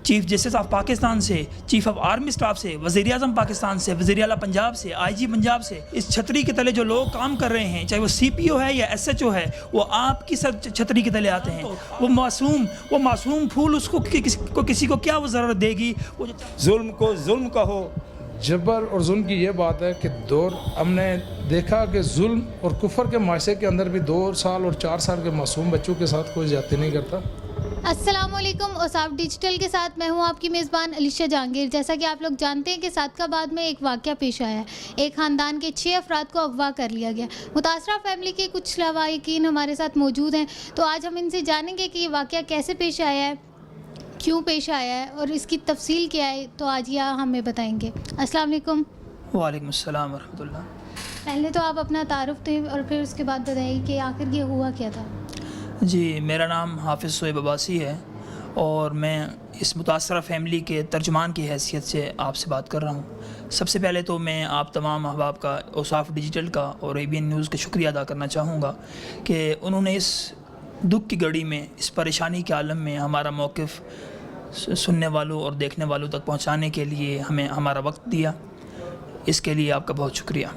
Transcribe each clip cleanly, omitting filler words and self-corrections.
Chief justice of Pakistan سے، chief of army staff سے، وزیر اعظم پاکستان سے، وزیر اعلیٰ پنجاب سے، آئی جی پنجاب سے، اس چھتری کے تلے جو لوگ کام کر رہے ہیں، چاہے وہ سی پی او ہے یا ایس ایچ او ہے، وہ آپ کی سر چھتری کے تلے آتے ہیں. وہ معصوم پھول اس کو کسی کو کیا وہ ضرورت دے گی؟ ظلم کو ظلم کہو. جبر اور ظلم کی یہ بات ہے کہ ہم نے دیکھا کہ ظلم اور کفر کے معاشرے کے اندر بھی 2 سال اور 4 سال کے معصوم بچوں کے ساتھ کوئی زیادتی نہیں کرتا. السلام علیکم. اوصاف ڈیجیٹل کے ساتھ میں ہوں آپ کی میزبان علیشہ جہانگیر. جیسا کہ آپ لوگ جانتے ہیں کہ صادقہ آباد میں ایک واقعہ پیش آیا ہے. ایک خاندان کے 6 افراد کو اغوا کر لیا گیا. متاثرہ فیملی کے کچھ لواحقین ہمارے ساتھ موجود ہیں، تو آج ہم ان سے جانیں گے کہ یہ واقعہ کیسے پیش آیا ہے، کیوں پیش آیا ہے اور اس کی تفصیل کیا ہے. تو آج یہ ہمیں بتائیں گے. السلام علیکم. وعلیکم السلام ورحمۃ اللہ. پہلے تو آپ اپنا تعارف دیں اور پھر اس کے بعد بتائیے کہ آخر یہ ہوا کیا تھا. جی، میرا نام حافظ صہیب عباسی ہے اور میں اس متاثرہ فیملی کے ترجمان کی حیثیت سے آپ سے بات کر رہا ہوں. سب سے پہلے تو میں آپ تمام احباب کا، اوصاف ڈیجیٹل کا اور ABN نیوز کا شکریہ ادا کرنا چاہوں گا کہ انہوں نے اس دکھ کی گھڑی میں، اس پریشانی کے عالم میں ہمارا موقف سننے والوں اور دیکھنے والوں تک پہنچانے کے لیے ہمیں ہمارا وقت دیا. اس کے لیے آپ کا بہت شکریہ.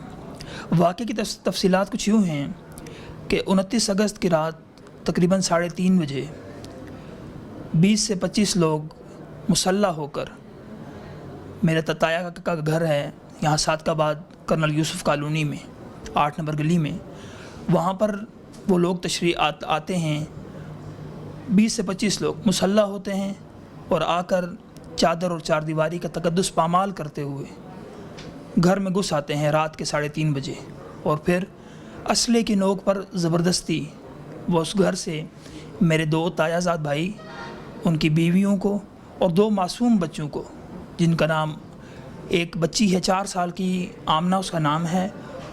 واقعے کی تفصیلات کچھ یوں ہیں کہ 29 اگست کی رات تقریباً 3:30 بجے 20 سے 25 لوگ مسلح ہو کر، میرے تتایا کا گھر ہے یہاں صادقہ آباد کرنل یوسف کالونی میں 8 نمبر گلی میں، وہاں پر وہ لوگ تشریف آتے ہیں. 20 سے 25 لوگ مسلح ہوتے ہیں اور آ کر چادر اور چار دیواری کا تقدس پامال کرتے ہوئے گھر میں گھس آتے ہیں رات کے 3:30 بجے، اور پھر اسلحے کی نوک پر زبردستی وہ اس گھر سے میرے 2 تایا زاد بھائی، ان کی بیویوں کو اور 2 معصوم بچوں کو، جن کا نام، ایک بچی ہے 4 سال کی آمنہ اس کا نام ہے،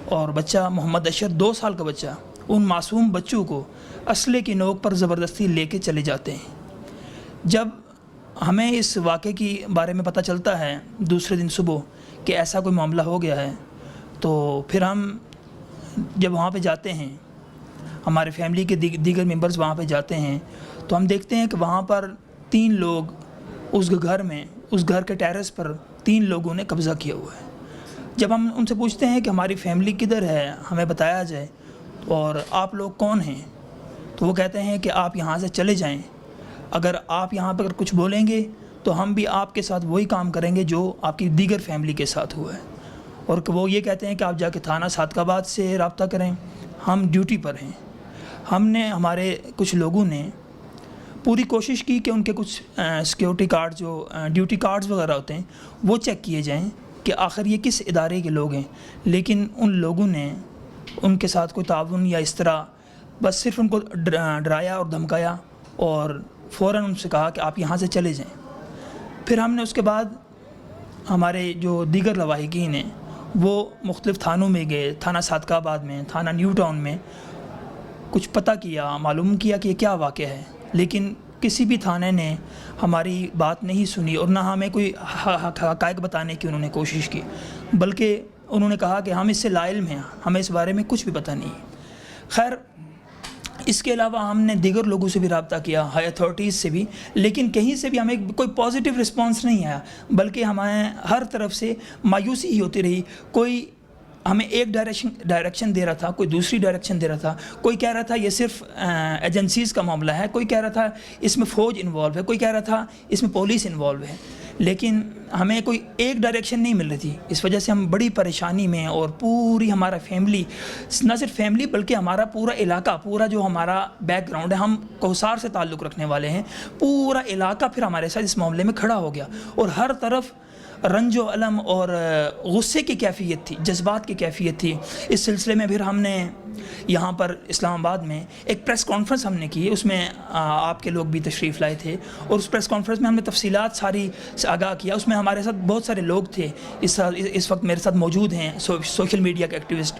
اور بچہ محمد اشر 2 سال کا بچہ، ان معصوم بچوں کو اسلحے کی نوک پر زبردستی لے کے چلے جاتے ہیں. جب ہمیں اس واقعے کی بارے میں پتہ چلتا ہے دوسرے دن صبح کہ ایسا کوئی معاملہ ہو گیا ہے، تو پھر ہم جب وہاں پہ جاتے ہیں، ہمارے فیملی کے دیگر ممبرز وہاں پہ جاتے ہیں، تو ہم دیکھتے ہیں کہ وہاں پر 3 لوگ اس گھر میں، اس گھر کے ٹیرس پر 3 لوگوں نے قبضہ کیا ہوا ہے. جب ہم ان سے پوچھتے ہیں کہ ہماری فیملی کدھر ہے، ہمیں بتایا جائے اور آپ لوگ کون ہیں، تو وہ کہتے ہیں کہ آپ یہاں سے چلے جائیں. اگر آپ یہاں پر کچھ بولیں گے تو ہم بھی آپ کے ساتھ وہی کام کریں گے جو آپ کی دیگر فیملی کے ساتھ ہوا ہے. اور وہ یہ کہتے ہیں کہ آپ جا کے تھانہ صادقہ آباد سے رابطہ کریں، ہم ڈیوٹی پر ہیں. ہمارے کچھ لوگوں نے پوری کوشش کی کہ ان کے کچھ سیکیورٹی کارڈ، جو ڈیوٹی کارڈز وغیرہ ہوتے ہیں، وہ چیک کیے جائیں کہ آخر یہ کس ادارے کے لوگ ہیں. لیکن ان لوگوں نے ان کے ساتھ کوئی تعاون یا اس طرح، بس صرف ان کو ڈرایا اور دھمکایا اور فوراً ان سے کہا کہ آپ یہاں سے چلے جائیں. پھر ہم نے اس کے بعد ہمارے جو دیگر لواحقین ہیں وہ مختلف تھانوں میں گئے، تھانہ صادقہ آباد میں، تھانہ نیو ٹاؤن میں، کچھ پتہ کیا، معلوم کیا کہ یہ کیا واقعہ ہے. لیکن کسی بھی تھانے نے ہماری بات نہیں سنی اور نہ ہمیں کوئی حقائق بتانے کی انہوں نے کوشش کی، بلکہ انہوں نے کہا کہ ہم اس سے لا علم ہیں، ہمیں اس بارے میں کچھ بھی پتہ نہیں. خیر، اس کے علاوہ ہم نے دیگر لوگوں سے بھی رابطہ کیا، ہائی اتھارٹیز سے بھی، لیکن کہیں سے بھی ہمیں کوئی پازیٹیو رسپانس نہیں آیا، بلکہ ہمیں ہر طرف سے مایوسی ہی ہوتی رہی. کوئی ہمیں ایک ڈائریکشن دے رہا تھا، کوئی دوسری ڈائریکشن دے رہا تھا، کوئی کہہ رہا تھا یہ صرف ایجنسیز کا معاملہ ہے، کوئی کہہ رہا تھا اس میں فوج انوالو ہے، کوئی کہہ رہا تھا اس میں پولیس انوالو ہے، لیکن ہمیں کوئی ایک ڈائریکشن نہیں مل رہی تھی. اس وجہ سے ہم بڑی پریشانی میں، اور پوری ہمارا فیملی، نہ صرف فیملی بلکہ ہمارا پورا علاقہ، پورا جو ہمارا بیک گراؤنڈ ہے، ہم کوثار سے تعلق رکھنے والے ہیں، پورا علاقہ پھر ہمارے ساتھ اس معاملے میں کھڑا ہو گیا، اور ہر طرف رنج و الم اور غصے کی کیفیت تھی، جذبات کی کیفیت تھی. اس سلسلے میں پھر ہم نے یہاں پر اسلام آباد میں ایک پریس کانفرنس ہم نے کی، اس میں آپ کے لوگ بھی تشریف لائے تھے، اور اس پریس کانفرنس میں ہم نے تفصیلات ساری سے آگاہ کیا. اس میں ہمارے ساتھ بہت سارے لوگ تھے، اس وقت میرے ساتھ موجود ہیں سوشل میڈیا کے ایکٹیوسٹ،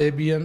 ABN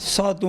7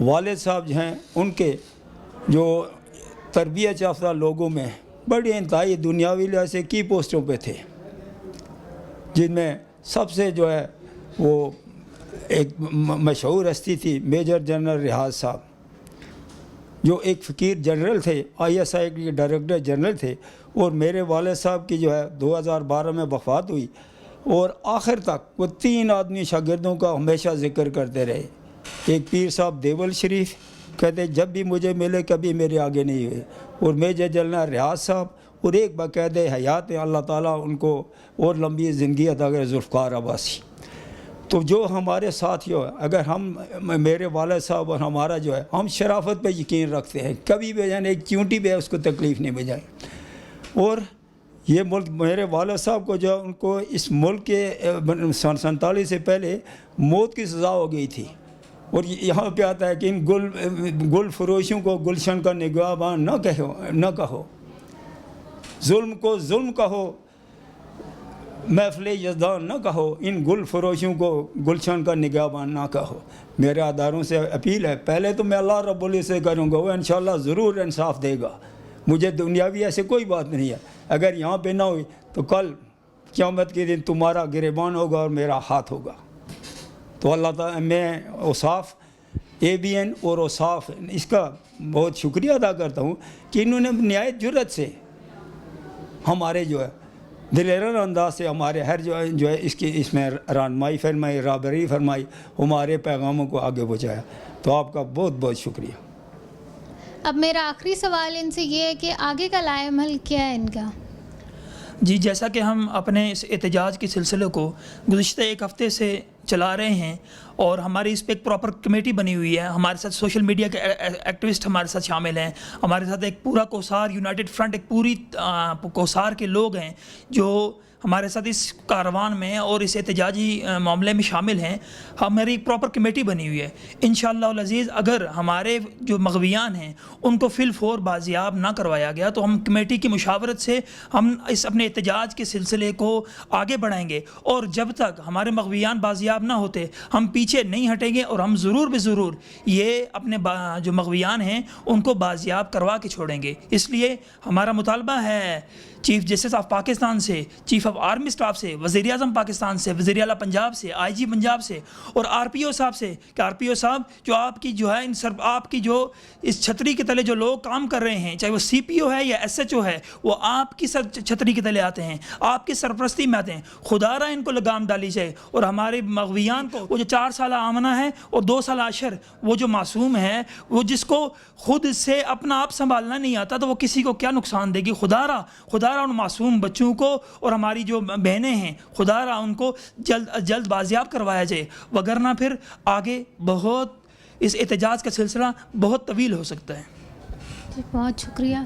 والد صاحب جو ہیں ان کے جو تربیت یافتہ لوگوں میں بڑی انتہائی دنیاوی لحاظ سے کی پوسٹوں پہ تھے، جن میں سب سے جو ہے وہ ایک مشہور ہستی تھی میجر جنرل ریاض صاحب، جو ایک فقیر جنرل تھے، ISI کے ڈائریکٹر جنرل تھے، اور میرے والد صاحب کی جو ہے 2012 میں وفات ہوئی، اور آخر تک وہ 3 آدمی شاگردوں کا ہمیشہ ذکر کرتے رہے۔ ایک پیر صاحب دیول شریف کہتے جب بھی مجھے ملے کبھی میرے آگے نہیں ہوئے، اور میجر جنرل ریاض صاحب، اور ایک باقاعدہ حیات اللہ تعالیٰ ان کو اور لمبی زندگی عطا کرے، ذوالفقار عباسی۔ تو جو ہمارے ساتھیوں اگر ہم میرے والد صاحب اور ہمارا جو ہے ہم شرافت پہ یقین رکھتے ہیں، کبھی بھی یعنی ایک چونٹی بھی اس کو تکلیف نہیں بجائے، اور یہ ملک میرے والد صاحب کو جو ان کو اس ملک کے 47 سے پہلے موت کی سزا ہو گئی تھی، اور یہاں پہ آتا ہے کہ ان گل فروشوں کو گلشن کا نگہبان نہ کہو، ظلم کو ظلم کہو، محفل یزدان نہ کہو، ان گل فروشوں کو گلشن کا نگہبان نہ کہو۔ میرے اداروں سے اپیل ہے، پہلے تو میں اللہ رب العزت سے کروں گا، وہ انشاءاللہ ضرور انصاف دے گا، مجھے دنیاوی ایسے کوئی بات نہیں ہے، اگر یہاں پہ نہ ہوئی تو کل قیامت کے دن تمہارا گریبان ہوگا اور میرا ہاتھ ہوگا۔ تو اللہ تعالیٰ میں اوصاف ABN اور اوصاف اس کا بہت شکریہ ادا کرتا ہوں کہ انہوں نے نہایت جرأت سے ہمارے جو ہے دلیرانہ انداز سے ہمارے ہر جو ہے اس میں رہنمائی فرمائی، رہبری فرمائی، ہمارے پیغاموں کو آگے پہنچایا، تو آپ کا بہت بہت شکریہ۔ اب میرا آخری سوال ان سے یہ ہے کہ آگے کا لائحہ عمل کیا ہے ان کا؟ جی، جیسا کہ ہم اپنے اس احتجاج کے سلسلے کو گزشتہ 1 ہفتے سے چلا رہے ہیں، اور ہماری اس پہ ایک پراپر کمیٹی بنی ہوئی ہے، ہمارے ساتھ سوشل میڈیا کے ایکٹیوسٹ ہمارے ساتھ شامل ہیں، ہمارے ساتھ ایک پورا کوسار یونائٹڈ فرنٹ، ایک پوری کوسار کے لوگ ہیں جو ہمارے ساتھ اس کاروان میں اور اس احتجاجی معاملے میں شامل ہیں۔ ہماری ایک پراپر کمیٹی بنی ہوئی ہے، انشاءاللہ العزیز اگر ہمارے جو مغویان ہیں ان کو فی الفور بازیاب نہ کروایا گیا تو ہم کمیٹی کی مشاورت سے ہم اس اپنے احتجاج کے سلسلے کو آگے بڑھائیں گے، اور جب تک ہمارے مغویان بازیاب نہ ہوتے ہم پیچھے نہیں ہٹیں گے، اور ہم ضرور بے ضرور یہ اپنے جو مغویان ہیں ان کو بازیاب کروا کے چھوڑیں گے۔ اس لیے ہمارا مطالبہ ہے چیف جسٹس آف پاکستان سے، چیف آف آرمی اسٹاف سے، وزیر اعظم پاکستان سے، وزیر اعلیٰ پنجاب سے، IG پنجاب سے، اور RPO صاحب سے کہ RPO صاحب جو آپ کی جو ہے آپ کی جو اس چھتری کے تلے جو لوگ کام کر رہے ہیں، چاہے وہ CPO ہے یا SHO ہے، وہ آپ کی چھتری کے تلے آتے ہیں، آپ کی سرپرستی میں آتے ہیں، خدا را ان کو لگام ڈالی جائے، اور ہمارے مغویان کو وہ جو 4 سالہ آمنہ ہے اور 2 سالہ عشر، وہ جو معصوم ہے، وہ جس کو خود سے اپنا آپ سنبھالنا نہیں آتا تو وہ کسی کو کیا نقصان دے گی، خدا را ان معصوم بچوں کو اور ہماری جو بہنیں ہیں خدا را ان کو جلد بازیاب کروایا جائے، وگرنہ پھر آگے بہت اس احتجاج کا سلسلہ بہت طویل ہو سکتا ہے۔ جی بہت شکریہ۔